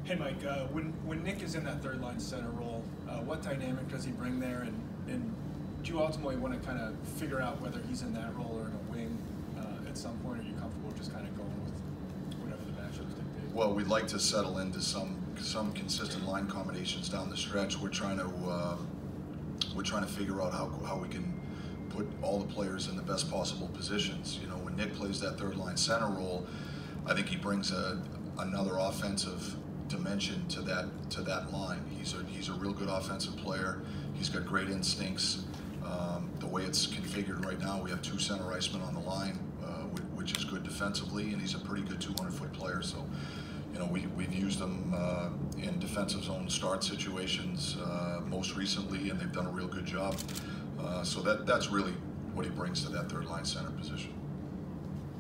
Hey Mike, when Nick is in that third line center role, what dynamic does he bring there, and do you ultimately want to kind of figure out whether he's in that role or in a wing at some point, or are you comfortable just kind of going with whatever the matchups dictate? Well, we'd like to settle into some consistent line combinations down the stretch. We're trying to figure out how we can put all the players in the best possible positions. You know, when Nick plays that third line center role, I think he brings another offensive dimension to that line. He's a real good offensive player. He's got great instincts. The way it's configured right now, we have two center icemen on the line, which is good defensively, and he's a pretty good 200-foot player. So, you know, we've used him in defensive zone start situations most recently, and they've done a real good job. So that's really what he brings to that third line center position.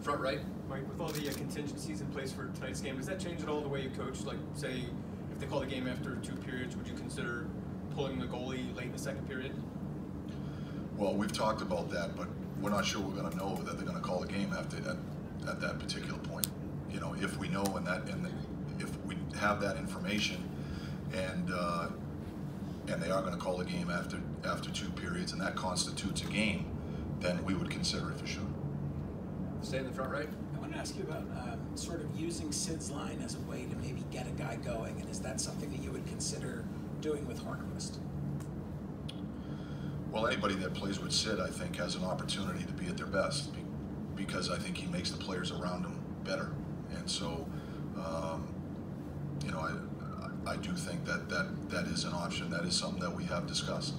Front right, Mike, with all the contingencies in place for tonight's game, does that change at all the way you coach? Like, say, if they call the game after 2 periods, would you consider pulling the goalie late in the second period? Well, we've talked about that, but we're not sure we're going to know that they're going to call the game after at that particular point. You know, if we know if we have that information, and they are going to call the game after 2 periods, and that constitutes a game, then we would consider it for sure. Stay in the front right. I want to ask you about sort of using Sid's line as a way to maybe get a guy going, and is that something that you would consider doing with Hornqvist? Well, anybody that plays with Sid, I think, has an opportunity to be at their best, because I think he makes the players around him better. And so, you know, I do think that is an option. That is something that we have discussed.